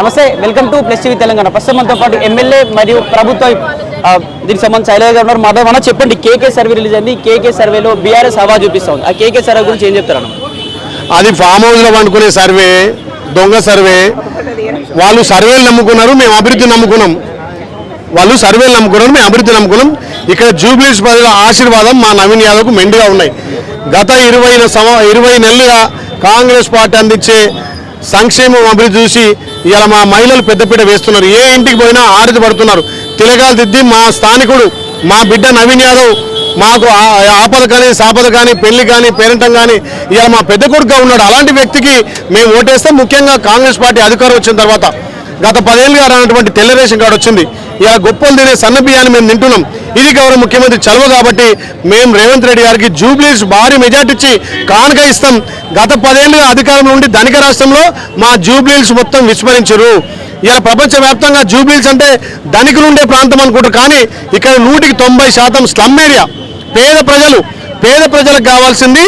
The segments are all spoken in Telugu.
నమస్తే, welcome to plus TV Telangana. ప్రస్తుతం మనతో పాటు ఎమ్మెల్యే మరియు ప్రభుత్వ దీనికి సంబంధించి శైలజ గారు ఉన్నారు. మన చెప్పండి, కేకే సర్వే రిలీజ్ అయింది. కేకే సర్వేలో బీఆర్ఎస్ హవా చూపిస్తుంది. ఆ కేకే సర్వే గురించి ఏం చెప్తారు? అది ఫామ్ హౌస్లో వండుకునే సర్వే, దొంగ సర్వే. వాళ్ళు సర్వేలు నమ్ముకున్నారు, మేము అభివృద్ధి నమ్ముకున్నాం. వాళ్ళు సర్వేలు నమ్ముకున్నారు, మేము అభివృద్ధి నమ్ముకున్నాం. ఇక్కడ జూబ్లీస్ ప్రజల ఆశీర్వాదం మా నవీన్ యాదవ్కు మెండుగా ఉన్నాయి. గత 20 నెలలుగా కాంగ్రెస్ పార్టీ అందించే సంక్షేమం అభివృద్ధి చూసి ఇలా మా మహిళలు పెద్దపీట వేస్తున్నారు. ఏ ఇంటికి పోయినా ఆరతి పడుతున్నారు. తిలకాలు దిద్ది మా స్థానికుడు, మా బిడ్డ నవీన్ యాదవ్ మాకు ఆపద కానీ సాపద కానీ పెళ్లి కానీ పేరెంటం కానీ ఇలా మా పెద్ద కొడుకుగా ఉన్నాడు. అలాంటి వ్యక్తికి మేము ఓటేస్తే, ముఖ్యంగా కాంగ్రెస్ పార్టీ అధికారం వచ్చిన తర్వాత గత 10 ఏళ్ళుగా రానటువంటి తెల్ల రేషన్ కార్డు వచ్చింది. ఇలా గొప్పలు తినే సన్న బియ్యాన్ని మేము తింటున్నాం. ఇది గౌరవ ముఖ్యమంత్రి చలవ కాబట్టి మేము రేవంత్ రెడ్డి గారికి జూబ్లీస్ భారీ మెజార్టీ ఇచ్చి కానుక ఇస్తాం. గత 10 ఏళ్ళుగా అధికారంలో ఉండి ధనిక రాష్ట్రంలో మా జూబ్లీస్ మొత్తం విస్మరించరు. ఇలా ప్రపంచవ్యాప్తంగా జూబ్లీస్ అంటే ధనికులు ఉండే ప్రాంతం అనుకుంటారు, కానీ ఇక్కడ 100% స్లమ్ ఏరియా. పేద ప్రజలకు కావాల్సింది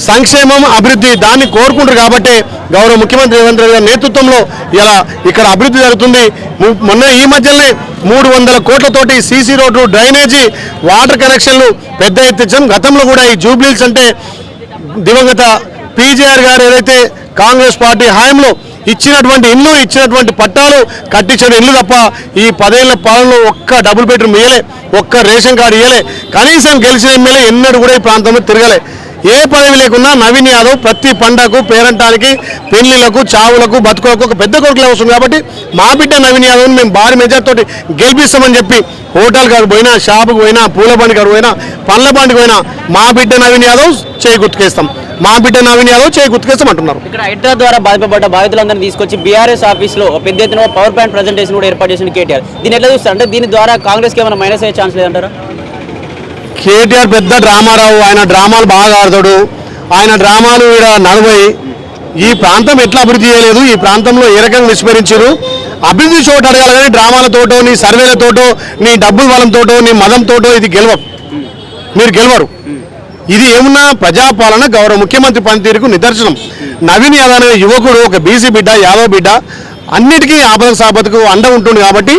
సంక్షేమం, అభివృద్ధి. దాన్ని కోరుకుంటారు కాబట్టి గౌరవ ముఖ్యమంత్రి రేవంత్ రెడ్డి గారి నేతృత్వంలో ఇలా ఇక్కడ అభివృద్ధి జరుగుతుంది. మొన్న ఈ మధ్యనే 300 కోట్లతోటి సీసీ రోడ్లు, డ్రైనేజీ, వాటర్ కనెక్షన్లు పెద్ద ఎత్తించాం. గతంలో కూడా ఈ జూబ్లీస్ అంటే దివంగత పీజీఆర్ గారు ఏదైతే కాంగ్రెస్ పార్టీ హయాంలో ఇచ్చినటువంటి పట్టాలు కట్టించిన ఇల్లు తప్ప ఈ 10 ఏళ్ల పాలనలో ఒక్క డబుల్ బెడ్రూమ్ ఇయ్యలే, ఒక్క రేషన్ కార్డు ఇయ్యలే. కనీసం గెలిచిన ఎమ్మెల్యే ఎన్నడూ కూడా ఈ ప్రాంతంలో తిరగలే. ఏ పదవి లేకున్నా నవీన్ యాదవ్ ప్రతి పండగకు, పేరంటానికి, పెళ్లిళ్లకు, చావులకు, బతుకులకు ఒక పెద్ద కొడుకులే వస్తుంది. కాబట్టి మా బిడ్డ నవీన్ యాదవ్ని మేము భారీ మెజార్టీతోటి గెలిపిస్తామని చెప్పి హోటల్ కాడికి పోయినా, షాపుకి పోయినా, పూల బండి కాడికి పోయినా, పండ్ల బండికి పోయినా మా బిడ్డ నవీన్ యాదవ్ చేయి గుర్తుకేస్తాం, మా బిడ్డ నవీన్ యాదవ్ చేయి గుర్తుకేస్తాం అంటున్నారు. ఇక్కడ హైడ్రా ద్వారా బాధింపబడ్డ బాధితులందరినీ తీసుకొచ్చి బీఆర్ఎస్ ఆఫీస్లో పెద్ద ఎత్తున పవర్ పాయింట్ ప్రజెంటేషన్ కూడా ఏర్పాటు చేసిన కేటీఆర్. దీన్ని ఎట్లా చూస్తారు? అంటే దీని ద్వారా కాంగ్రెస్కి ఏమైనా మైనస్ అయ్యే ఛాన్స్ లేదంటారా? కేటీఆర్ పెద్ద డ్రామారావు, ఆయన డ్రామాలు బాగా ఆడతాడు. ఆయన డ్రామాలు ఈడ నడవయి. ఈ ప్రాంతం ఎట్లా అభివృద్ధి చేయలేదు, ఈ ప్రాంతంలో ఏ రకంగా విస్మరించారు. అభివృద్ధి చోటు అడగాలి కానీ డ్రామాలతోటో, నీ సర్వేలతోటో, నీ డబ్బుల బలంతోటో, నీ మదంతోటో ఇది మీరు గెలవరు. ఇది ఏమున్నా ప్రజాపాలన, గౌరవ ముఖ్యమంత్రి పనితీరుకు నిదర్శనం. నవీన్ యాదవ్ అనే యువకుడు ఒక బీసీ బిడ్డ, యాదవ్ బిడ్డ, అన్నిటికీ ఆపదకు సాపదకు అండ ఉంటుంది. కాబట్టి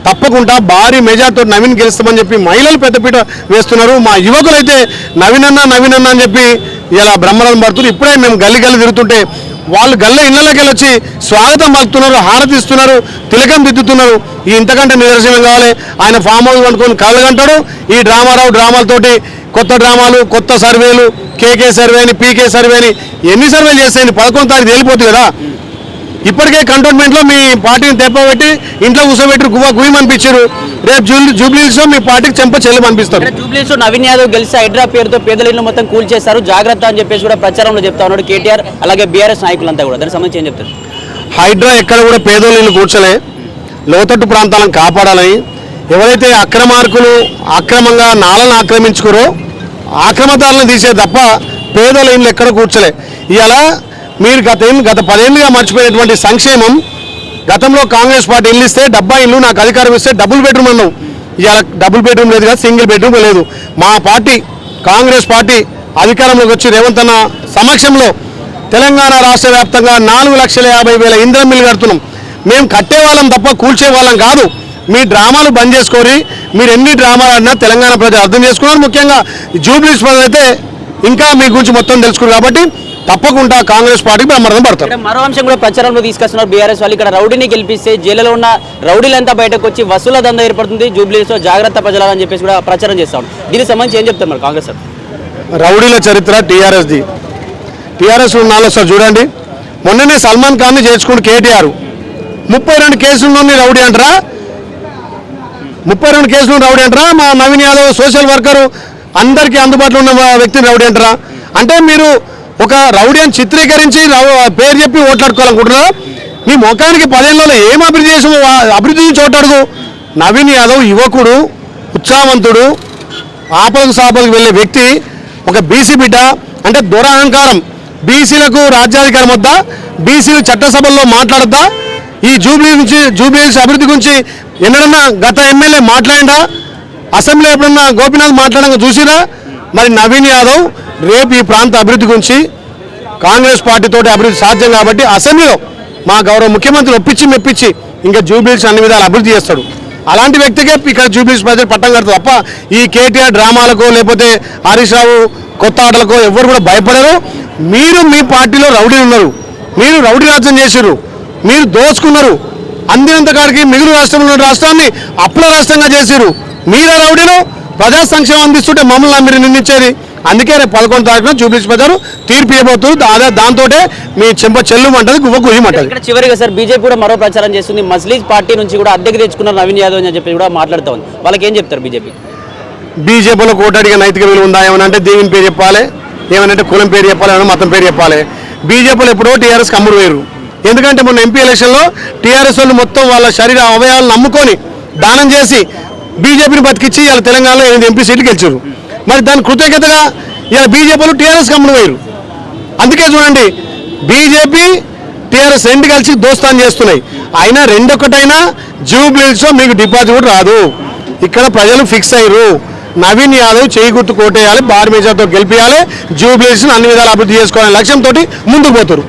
తప్పకుండా భారీ మెజార్టీతో నవీన్ గెలుస్తామని చెప్పి మహిళలు పెద్దపీట వేస్తున్నారు. మా యువకులు అయితే నవీన్ అన్న అని చెప్పి ఇలా బ్రహ్మరథం పడుతున్నారు. ఇప్పుడే మేము గల్లి తిరుగుతుంటే వాళ్ళు ఇళ్ళకి వచ్చి స్వాగతం పలుకుతున్నారు, హారతి ఇస్తున్నారు, తిలకం దిద్దుతున్నారు. ఈ ఇంతకంటే నిదర్శనం కావాలి. ఆయన ఫామ్ హౌస్ వండుకొని కళ్ళగంటాడు. ఈ డ్రామాలతోటి కొత్త డ్రామాలు, కొత్త సర్వేలు, కేకే సర్వే అని, పీకే సర్వే అని ఎన్ని సర్వేలు చేస్తాయని 11వ తారీఖు తేలిపోతుంది కదా. ఇప్పటికే కంటోన్మెంట్లో మీ పార్టీని తెప్పబెట్టి ఇంట్లో కూర్చోబెట్టి గుయ్యమనిపించారు. రేపు జూబ్లీస్లో మీ పార్టీకి చెల్లం అనిపిస్తారు. జూబ్లీస్లో నవీన్ యాదవ్ గెలిచి హైడ్రా పేరుతో పేదల ఇల్లు మొత్తం కూల్చేస్తారు, జాగ్రత్త అని చెప్పేసి కూడా ప్రచారంలో చెప్తా ఉన్నాడు కేటీఆర్, అలాగే బీఆర్ఎస్ నాయకులంతా కూడా. దానికి సంబంధించి ఏం చెప్తారు? హైడ్రా ఎక్కడ కూడా పేదోళ్ళ ఇల్లు కూర్చోలే, లోతట్టు ప్రాంతాలను కాపాడాలని. ఎవరైతే అక్రమంగా నాలను ఆక్రమించుకురో ఆక్రమదారులను తీసే తప్ప పేదల ఇల్లు ఎక్కడ కూర్చోలే. ఇలా మీరు గత 10 ఏళ్ళుగా మర్చిపోయినటువంటి సంక్షేమం, గతంలో కాంగ్రెస్ పార్టీ ఇల్లు ఇస్తే 70 ఇల్లు నాకు అధికారం ఇస్తే డబుల్ బెడ్రూమ్ అన్నావు. ఇలా డబుల్ బెడ్రూమ్ లేదు కదా, సింగిల్ బెడ్రూమ్ లేదు. మా పార్టీ కాంగ్రెస్ పార్టీ అధికారంలోకి వచ్చి రేవంత్ అన్న సమక్షంలో తెలంగాణ రాష్ట్ర వ్యాప్తంగా 4,50,000 ఇంధనం బిల్లు కడుతున్నాం. మేము కట్టేవాళ్ళం తప్ప కూల్చేవాళ్ళం కాదు. మీ డ్రామాలు బంద్ చేసుకొని, మీరు ఎన్ని డ్రామాలు ఆడినా తెలంగాణ ప్రజలు అర్థం చేసుకున్నారు. ముఖ్యంగా జూబ్లీస్ ప్రజలు అయితే ఇంకా మీ గురించి మొత్తం తెలుసుకున్నారు. కాబట్టి తప్పకుండా కాంగ్రెస్ పార్టీకి బ్రహ్మరథం పడతారు. మరో అంశం కూడా ప్రచారంలో తీసుకొస్తున్నారు బీఆర్ఎస్ వాళ్ళు. ఇక్కడ రౌడీని గెలిపిస్తే జైలులో ఉన్న రౌడీలంతా బయటకు వచ్చి వసూల దందా ఏర్పడుతుంది, జూబ్లీస్లో జాగ్రత్త ప్రజలని చెప్పేసి కూడా ప్రచారం చేస్తాం. దీనికి సంబంధించి ఏం చెప్తారు మరి కాంగ్రెస్? రౌడీల చరిత్ర టీఆర్ఎస్ది. టీఆర్ఎస్ ఉన్నాలో సార్ చూడండి, మొన్ననే సల్మాన్ ఖాన్ని చేర్చుకుంటూ కేటీఆర్ 32 కేసుల్లోని రౌడీ అంటారా? 32 కేసులు రౌడీ అంటారా? మా నవీన్ యాదవ్ సోషల్ వర్కరు, అందరికీ అందుబాటులో ఉన్న వ్యక్తిని రౌడీ అంటారా? అంటే మీరు ఒక రౌడీ అని చిత్రీకరించి పేరు చెప్పి ఓట్లాడుకోవాలనుకుంటున్నారా? మీ ముఖానికి 10 ఏళ్లలో ఏం అభివృద్ధి చేసామో అభివృద్ధి చోటడుగు. నవీన్ యాదవ్ యువకుడు, ఉత్సాహవంతుడు, ఆపదకు సాపదకు వెళ్ళే వ్యక్తి, ఒక బీసీ బిడ్డ. అంటే దురహంకారం. బీసీలకు రాజ్యాధికారం వద్దా? బీసీలు చట్టసభల్లో మాట్లాడద్దా? ఈ జూబ్లీస్ అభివృద్ధి గురించి ఎన్నడన్నా గత ఎమ్మెల్యే మాట్లాడిందా? అసెంబ్లీ ఎప్పుడన్నా గోపీనాథ్ మాట్లాడంగా చూసిరా? మరి నవీన్ యాదవ్ రేపు ఈ ప్రాంత అభివృద్ధి గురించి కాంగ్రెస్ పార్టీతోటి అభివృద్ధి సాధ్యం కాబట్టి అసెంబ్లీలో మా గౌరవ ముఖ్యమంత్రి ఒప్పించి మెప్పించి ఇంకా జూబ్లీస్ అన్ని విధాలు అభివృద్ధి చేస్తాడు. అలాంటి వ్యక్తికే ఇక్కడ జూబ్లీస్ ప్రజలు పట్టం కడతారు తప్ప ఈ కేటీఆర్ డ్రామాలకో లేకపోతే హరీష్ రావు కొత్త ఆటలకో ఎవరు కూడా భయపడరు. మీరు మీ పార్టీలో రౌడీలు ఉన్నారు, మీరు రౌడీ రాజ్యం చేశారు, మీరు దోచుకున్నారు. అందినంత కాడికి మిగులు రాష్ట్రంలో ఉన్న రాష్ట్రాన్ని అప్పుల రాష్ట్రంగా చేశారు. మీరే రౌడీలు ప్రజా సంక్షేమం అందిస్తుంటే మమ్మల్ని మీరు నిందించేది. అందుకే రేపు 11 తారీఖున జూబ్లీస్ ప్రజలు తీర్పు ఇవ్వబోతున్నారు. దాంతో మీ చెంప చెల్లుమంటది, గువ్వ గుయ్యమంటది. ఇక్కడ చివరిగా సార్ బీజేపీ కూడా మరో ప్రచారం చేస్తుంది. మజ్లీస్ పార్టీ నుంచి కూడా అద్దెకి తెచ్చుకున్నారు నవీన్ యాదవ్ అని చెప్పి కూడా మాట్లాడుతూ ఉంది. వాళ్ళకి ఏం చెప్తారు బీజేపీ? బీజేపీలో కోటాడిగా నైతిక విలువ ఉందా? ఏమనంటే దేవుని పేరు చెప్పాలి, ఏమనంటే కులం పేరు చెప్పాలి, ఏమన్నా మతం పేరు చెప్పాలి. బీజేపీలో ఎప్పుడో టీఆర్ఎస్ కమ్ముడు వేరు. ఎందుకంటే మొన్న ఎంపీ ఎలక్షన్లో టీఆర్ఎస్ వాళ్ళు మొత్తం వాళ్ళ శరీర అవయవాలను నమ్ముకొని దానం చేసి బీజేపీని బతికిచ్చి ఇలా తెలంగాణలో 8 ఎంపీ సీట్లు గెలిచారు. మరి దాని కృతజ్ఞతగా ఇలా బీజేపీలో టీఆర్ఎస్ కమ్ముడు వేరు. అందుకే చూడండి బీజేపీ టీఆర్ఎస్ రెండు కలిసి దోస్తాన్ చేస్తున్నాయి. అయినా రెండొకటైనా జూబ్లీస్లో మీకు డిపాజిట్ రాదు. ఇక్కడ ప్రజలు ఫిక్స్ అయ్యారు. నవీన్ యాదవ్ చేయి గుర్తు కోటేయాలి, భారీ మెజార్టీతో గెలిపించాలి, జూబ్లీస్ని అన్ని విధాలు అభివృద్ధి చేసుకోవాలనే లక్ష్యంతో ముందుకు పోతారు.